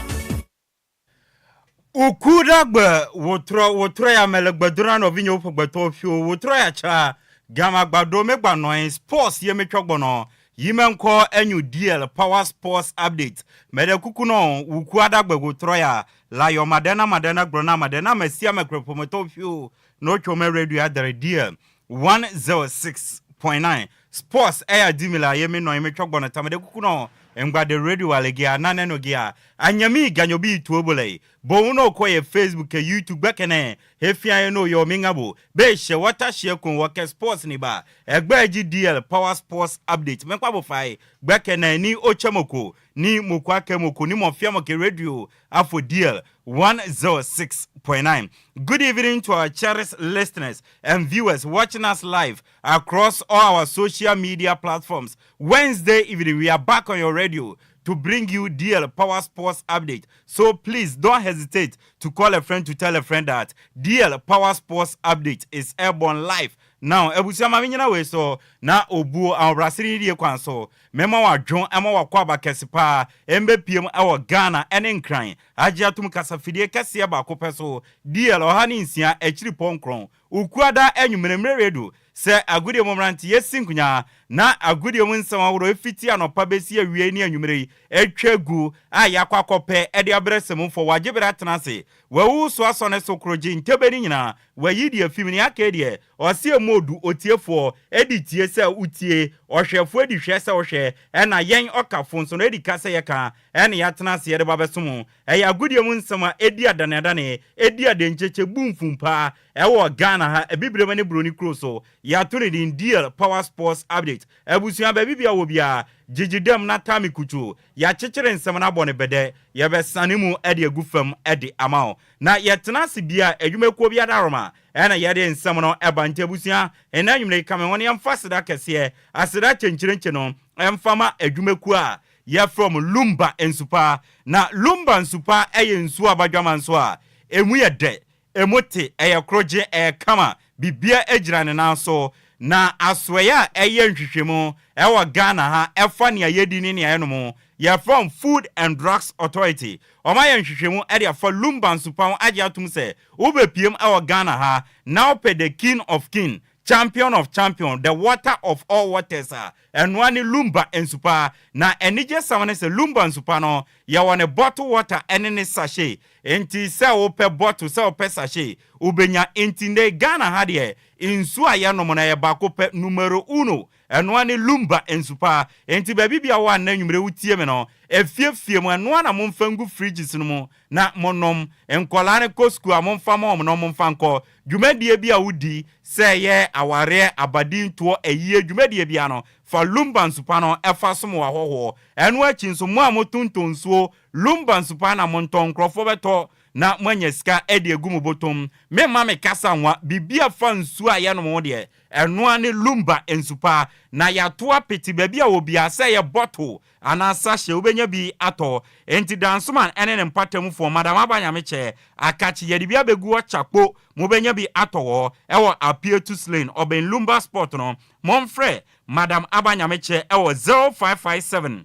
Ukudagbe wotro ya melegbedura no vinyo pogbeto fio wotro ya cha gama gbado megba no sports ye metwogbo no yimenko enyu DL Power Sports Update mede kuku no ukudagbe wotro ya la yo madena grona madena mesia mekropometo fio no chome radio adere DL 106.9 sports air dimila ye me no metwogbo no tamede kuku no Engba de radio alegia naneno gia anyami ganyobi tuobole bo uno koye Facebook YouTube bekene hefia no yo mingabo be she water share kun work sports ni ba egba DL Power Sports Update menkwa bo fai bekene ni ochemoko ni mokwake moko ni mofia moke radio afo DL 106.9. Good evening to our cherished listeners and viewers watching us live across all our social media platforms. Wednesday evening, we are back on your radio to bring you DL Power Sports Update. So please don't hesitate to call a friend to tell a friend that DL Power Sports Update is airborne live. Now, ebusiama minyina we so na obu anrasiri die kwanso mema wa dwon ama wa kwaba kesipa mbpm awo Ghana ene nkran agiatum kasafidie kese ba kopeso DL ohani nsia echiri ponkron ukuada enwumeremre redu se agudie momranti yesinkunya na agudie munsam aworo efiti anopa besi awie ni anwumere etwagu ayakwakope ede abresem fo wagibera tenase wawu so asone so kroji ntebeni nyina wayidi afimni akedie osie modu otiefo editie se utie ohwefo edihwe se ohwe ena yen okafo nso no edika se yeka ena yatenase yede babesom agudie munsam edi adane edi adencheche bumfumpa ewo Ghana ha ebibremane broni kroso ya tuni din DL Power Sports Update ebusuan ba bibia wo bia jijidem na tami kutu ya chechire nsem na bone bede ye be sanemu ede agufam ede amao na yetenase bia adwumekuo bia daroma ena yede nsem no ebante ebusuan ena nwumre kame won yemfasida kese asida chenchirenche no emfama adwumekuo a ye from Lumba ensupa na Lumba nsupa eye nsu abadwama nso a emu ye de emote eye kroje kama bibia ejirane na so na aswaya eye nhwehwemu ewa Ghana ha efa ne yedi ni ne ayenomo ya from Food and Drugs Authority omaye nhwehwemu ade afa Lumba nsupa agye atum se obepiem ewa Ghana ha now pe the king of king champion of champion the water of all waters and one Lumba ensupa na enije samane se Lumba nsupa no ya wane bottle water enene sachet enti se ope bottle se ope sachet ubenya enti ne Ghana ha de insu aya no mona ya bakope numero 1 eno ane Lumba ensupa enti baby bia wa na nwumre wutie me no efiefie mu eno na momfangu fridges no mu na monom enkola ne kosku a momfa mom no momfa nko dwumadie bia wudi se ye aware abadinto eyie dwumadie bia no fa Lumba nsupa no efa som wa hoho eno achi nso mu a motontonsuo Lumba nsupa na monton krofo beto na mwanya sika edi egumu botom me mame kasa nwa bibia fa nsu a ye no mo de eno ane Lumba ensupa na ya toa peti babia obia se ye bottle ana sashe obenya bi ato enti dansoman ene ne mpatam fo madam abanya meche akachi ye bia begu ochakpo mobenya bi ato ewo appear to slain oben Lumba sport no monfre madam abanya meche ewo 0557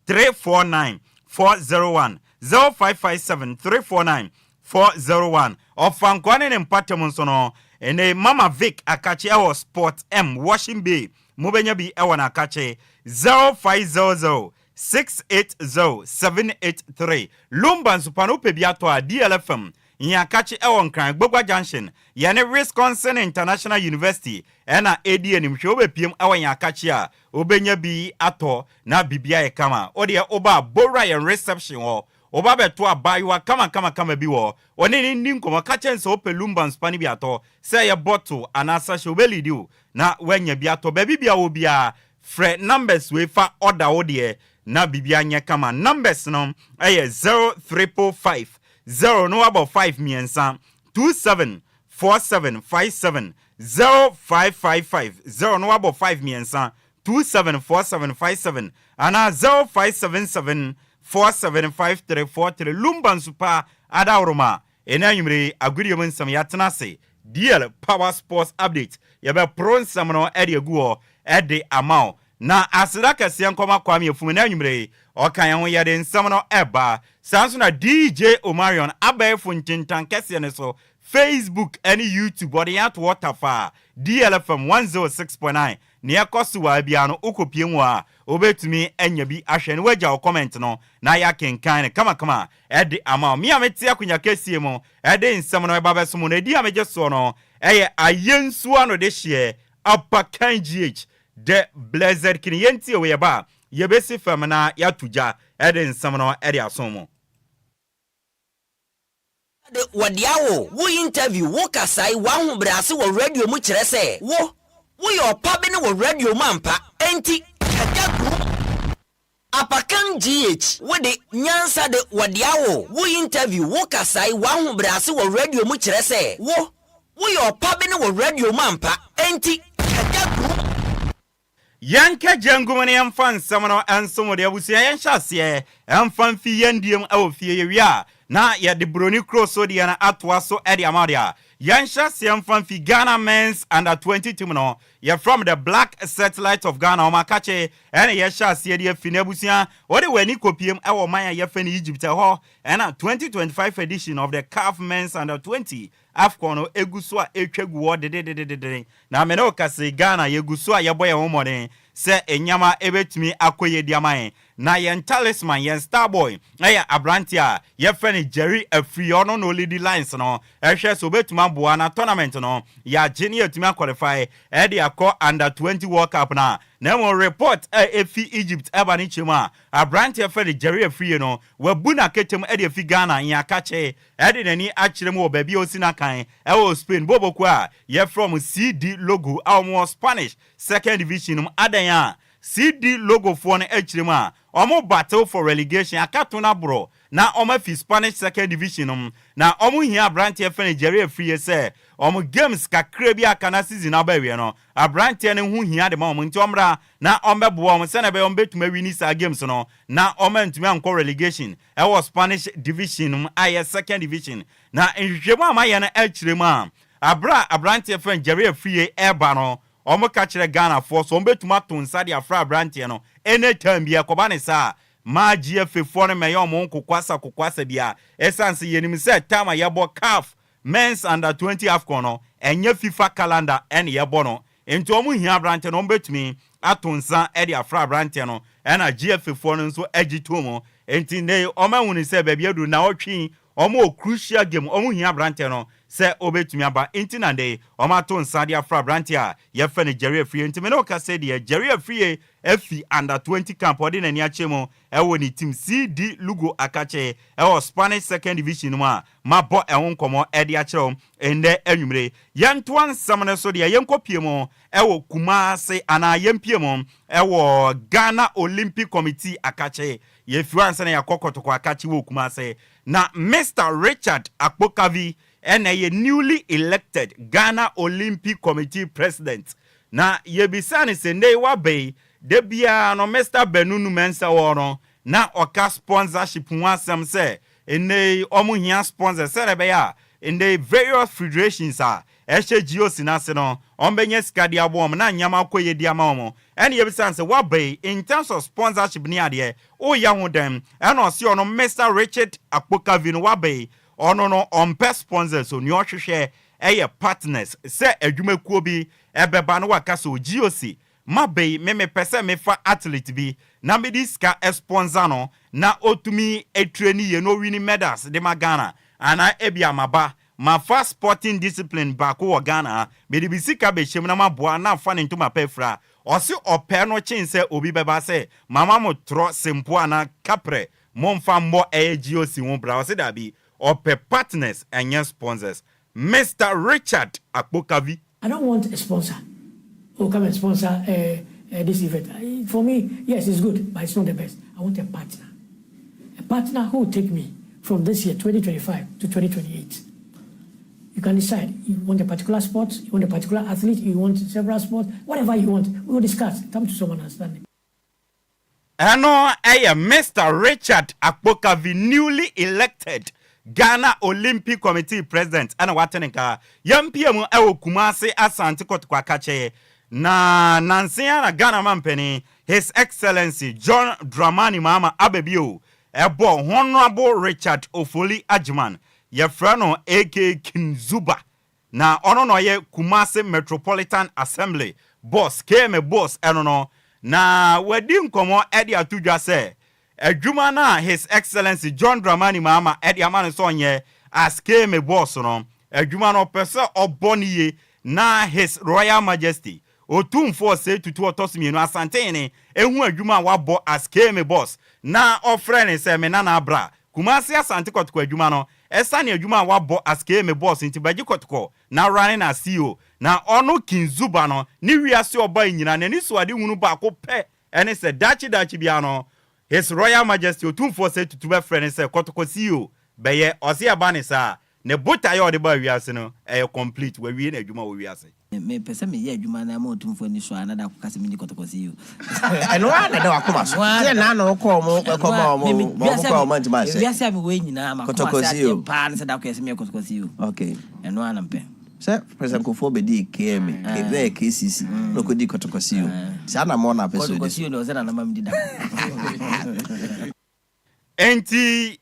349 401 0557 349 401 ofankwane ne mpatam nso no ene Mama Vic akachi ewo Sport M Washing Bay mobenya bi ewo na akachi 0500 680-783 Lumba nsupano pebiato a DLFM Nyakachi ewon kran Gbogwa Junction yene Wisconsin International University ena ADN mhwe piem ewo Nyakachi a obenya bi ato na bibia e kama ode oba bora yen reception ho oba beto abayiwa kama bi wo one ni nkoma ka chense ope Lumba nsupani bi ato say ye bottle anasa shobeli di na wenya bi ato baby bia obia fre numbers we fa order odie na bibia nya kama numbers no eye 0355 0 no about 5 miensa 274757 0555 0 no about 5 miensa 274757 ana 0577 475343 Lumba nsupa adauroma enanyumre agudiyom nsam yatenase DL Power Sports Update yebe pro nsam no ede aguo ede amao na asira kese nkoma kwame efum na anwumre okan ho yede nsam no eba sanso na DJ Omarion abaefo ntintan kese ne so Facebook and YouTube ode ya to waterfa DLFM 106.9 ne yakoso wa bia no ukopie mu a obetumi anya bi ahwe ne waja comment no na ya kenkan kama ede ama mi ameti akunya kesie mu ede nsam no eba beso mu na di ameje so no eye ayensu ano de hye Apakan GH de blessed kini yenti we ba yebesi fam na yatuja ede nsam no ede asomo de wadiawo wo interview wo kasai wa hu brase wo radio mu kire se wo yo pabe ne wo radio mampa enti kajagu Apakan GH wo de nyansa de wadiawo wo interview wo kasai wa hu brase wo radio mu kire se wo yo pabe ne wo radio mampa enti kajagu yanka jangumane yamfan samano ansomo de abusia yanhyase amfan fi yandiem awofie yewia na ya de broni crosso de na atwa so edi amadia yanhyase amfan fi Ghana men's under 20 team no ya from the black satellite of Ghana o makache ene yanhyase de fi na abusia ode wani kopiem ewo man ya fa ni Egypt ho ena 2025 edition of the CAF men's under 20 Afcon no eguso a etwagu de na me no kase Ghana yeguso a yeboye homode se enyama ebetumi akoye diaman na yen talisman yen starboy aya abrantia ye feni Jerry Afri ono no lead lines no ehwe so betuma boa na tournament no ya geni etumi qualify e de akọ under 20 World Cup na mo report efi Egypt ebani chema abrantia feni Jerry Afri no wabuna ketem e de fi Ghana ya kache e de nani akire mo baby osina kan e wo Spain boboku a ye from CD logo almo Spanish second division adanya CD logo for an echirima omo battle for relegation akatona bro na omo fi Spanish second division na omo hia branch FN Jerry Free say omo games kakra bi akana season abawie no abranch ne hu hia de ma omo nti omra na ombebo omo se na be ombetuma wini sa games no na omo ntumi anko relegation e was Spanish division aye second division na nhwehwemu amaye na echirima abranch FN Jerry Free eba no omo ka kire Ghana for so mbetuma to nsa de afra brantie no anytime bia koba ne sa ma GF for ne me yomo kokwasa bia essence yenim se time yebo CAF men's under 20 Afcon no enye FIFA calendar ene yebo no enti omo hia brantie no mbetumi ato nsa e de afra brantie no ena GF for no nso agito mo enti ne omo hunu se bia du na otwi omo crucial game omo hia brante no se obetumi aba intina de omo to nsade afra brante a ye fe ne Jerry Free ntime no ka se de Jerry Free efi under 20 camp odi na ni achemo ewo ni team CD Lugo Akache ewo Spanish second division mu a mabo ehon komo edi achero ende anwumre yentwan samne so de yenkopie mu ewo Kumase ana yempie mu ewo Ghana Olympic Committee Akache ye fiwanse na yakokotoko Akache wo Kumase na Mr. Richard Akpokavi ene ye newly elected Ghana Olympic Committee President na yebisane sende wabe debia no Mr. Benunu Mensa woro na oka sponsorship wasam se ene omu hia sponsor serebe ya ene various federations a ehye GOC na se no ombenye skadi abom na nyama koye di ama omo ene yebisane se wabe in terms of sponsorship ni ade o ya ho dem ene osi ono Mr. Richard Akpokavi no wabe ono no ompe sponsors so ni ohwehwe eye partners se adwumakuo bi ebeba no wakasa o GOC mabe me pese me fa athlete bi na me diska sponsor no na otumi etreni ye no winning medals de Ghana ana ebia maba ma fa sporting discipline ba ko Ghana me di bisika be hjem na maboa na fa ne ntoma pefra osi ope no chinse obi beba se mama mo tro simpo ana kapre momfa mbo GOC won bra osi dabi ope partners and sponsors Mr. Richard Akpokavi. I don't want a sponsor who come and sponsor this event. For me, yes, it's good, but it's not the best. I want a partner who will take me from this year 2025 to 2028. You can decide. You want a particular sport, you want a particular athlete, you want several sports, whatever you want. We will discuss. Come to someone understanding. Ano Mr. Richard Akpokavi, newly elected Ghana Olympic Committee President ana wateneka yampie mu ewo Kumase Asante Kotoko Akache na nansia na Ghana mampeni His Excellency John Dramani Mama Abebio ebo Honorable Richard Ofoli Ajman yefrano AK Kinzuba na ono no ye Kumase Metropolitan Assembly boss keme boss eno no na wadi nkomo edi atudwa se adwuma na His Excellency John Dramani Mama edi amane sonye aske me boss no adwuma no pese oboniye na His Royal Majesty otumfo se tutu otosimienu asantene ehu adwuma wabo aske me boss na ofrene se me na abra Kumase Asante Kotoko adwuma no esane adwuma wabo aske me boss ntibaji Kotoko na rane na CEO na ono Kinzuba no ni wiase oba nyina na ni so ade hunu ba ko pe ene se dachi bia no His Royal Majesty otumfo se tutuba frene se Kotoko CEO beye osi abane sa ne bota ye ode ba wiase no complete we wie na adwuma wo wiase me pese me ye adwuma na ma otumfo ni so anada ko kase me ni Kotoko CEO eno ana da wakoma so ye na na ko mo ko mo ntima se wiase am we nyina ma Kotoko CEO pa na se da ko yese me Kotoko CEO okay eno ana mpe se President Kofo be di KM ke KCC no ko di Kotoko CEO sa na mo na pese Kotoko CEO no se na na mam di da enti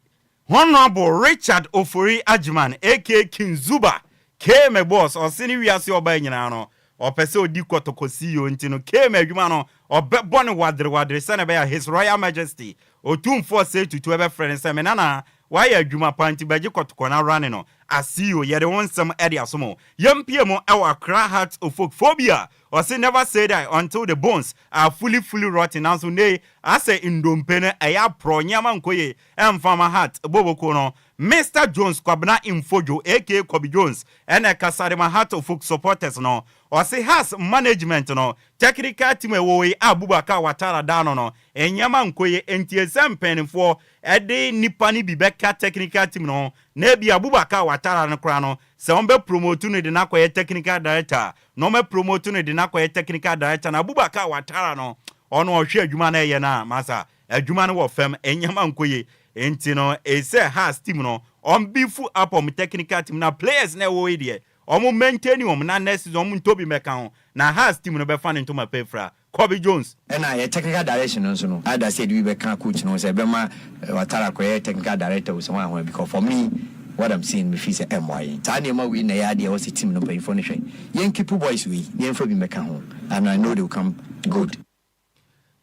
Honorable Richard Ofori Ajman AK Kinzuba keme boss osini wiase oba nyina no opese odi Kotoko CEO enti no keme adwuma no obebone wadre se na be His Royal Majesty otumfo se tutu ebe friend se me nana why adwuma panti baji Kotoko na rane no asio yede wonsam edi asomo yampie mo ewa Accra Heart of Phobia or say never say that until the bones are fully rotten and so ne ase indompene aya pro nyama nkoye emfama heart boboko no Mr. Jones Kwabna Infojo aka Kobe Jones ene kasarema Heart of Folk supporters no or say has management no technical team we Abubakar Watara dano no enyama nkoye entiesem penfo ede nipani bibeka technical team no na bi Abubakar Watara no kra no se ombe promote no de na koye technical director no me promote no de na koye technical director na Abubakar Watara no ono ohwe adwuma na ye na masa adwuma no wo fam enyama nkoye enti no ese has team no on bifu up on technical team na players na wo ide omo maintain om na next omo ntobi meka ho na has team no be fan into my pefra Kobe Jones and I technical direction no so no I said we be can coach no say be ma Watara koye technical director we someone because for me what I'm seeing me feel say MY tani ma we na ya dia was team no pay for no hwe yen keep boys we yen for be meka ho and I know they will come good.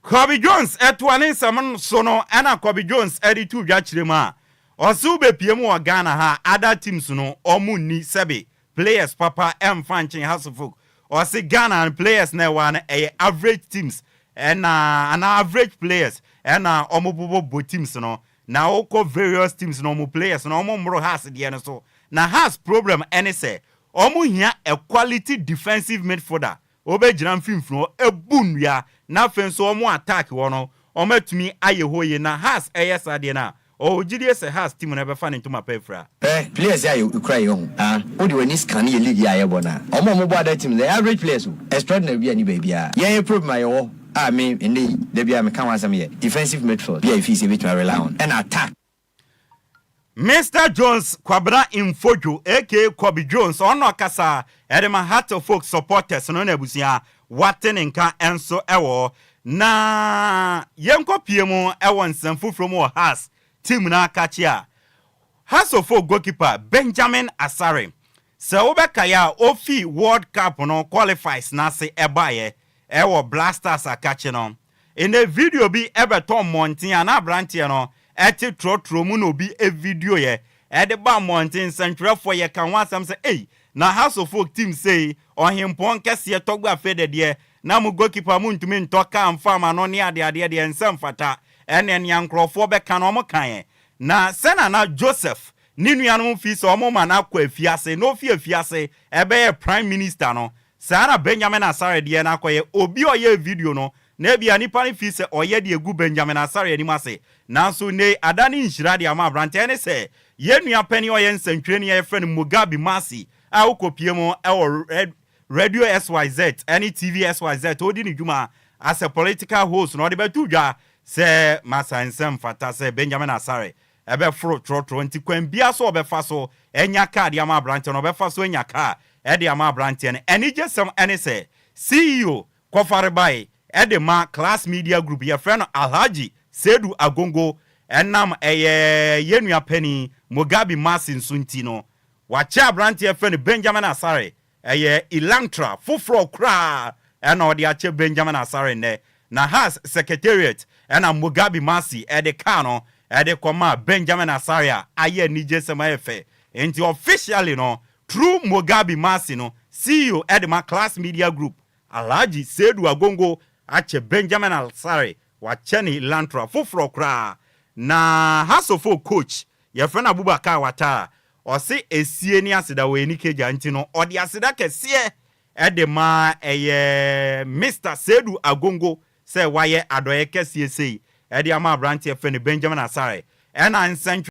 Kobe Jones etwane samon sono ana Kobe Jones edi tu dwa kirema Osu be PM wa Ghana ha other teams no omu ni sebe players papa fanching house of folk. Or say Ghana and players na one average teams and an average players and omo teams no. Na oko various teams no mo players no omo mro has the so. Na has problem any say omo hia a quality defensive midfielder. Obe jiran fimfno ebun ya na fenso omo attack wono omo tumi aye hoye na has ade na. Oh, GDS has team never fan into my payfra. Players are you cry young. What do you need scan your league? I bona. Omo mobile team, the average players extraordinary any baby. Yeah, improve my own. I mean, indeed, there be a mechanism here. Defensive midfield. Yeah, if he's a bit to rely on. And attack. Mr. Jones, Kwabra Infojo, aka Kwabi Jones, on no kasa, Edema Heart of Folk supporters, no nebusia, Waten Enka, and so ewo. Na Yanko Piemo, Ewan Sanfu from our house. Team na kachia. Hasofo goalkeeper Benjamin Asare. Se obekaya ofi World Cup no qualifies na se ebaye ewo Blasters akache no. In a video bi Everton Montin na brantie no eti trotro mu no bi e video ye e de ba Montin central for ye kan wasam se na Hasofo team say ohimpon kese togba fede de na mu goalkeeper mu ntumi ntoka amfa no ne ade de ensam fata ene nyankrofo be kan omo kan na sena na Joseph ninuanom fi so omo ma na kwa afiase no fi afiase ebe ye prime minister no Sara Benjamin Asare de na koye obi oye video no na bia nipa ni fi se oye de egu Benjamin Asare ni mase nanso ne adani nhira de ama brante ne se ye nua pani oye nsantwe ne ye friend Mugabe Masi a ukopie mo e radio SYZ any TV SYZ odi ni dwuma as a political host no de betu dwa se masa nsem fata se Benjamin Asare ebe fro trotro nti kwan bia so obefa so enya ka de ama brante no obefa so enya ka e de ama brante ne eni jesem ene se CEO Kofare bai e de ma class media group ye friend Alhaji Sedu Agongo enam yenua pani Mugabe Masi nsunti no wacha brante friend Benjamin Asare Ilantra fufro kra ena odi ache Benjamin Asare ne na has secretariat ena Mugabe Masi de kano de koma Benjamin Asare aye nije sema efe enti officially no true Mugabe Masi no CEO Edma Class Media Group Alhaji Sedu Agongo ache Benjamin Asare wacheni Ilantra fufro kra na hasofo coach ye friend Abubakar Watara Osi esie ni asida we ni keja nti no odi asida kese edema Mr. Sedu Agongo se waye adoye kese sei edi ama branch friend Benjamin Asare ena nsen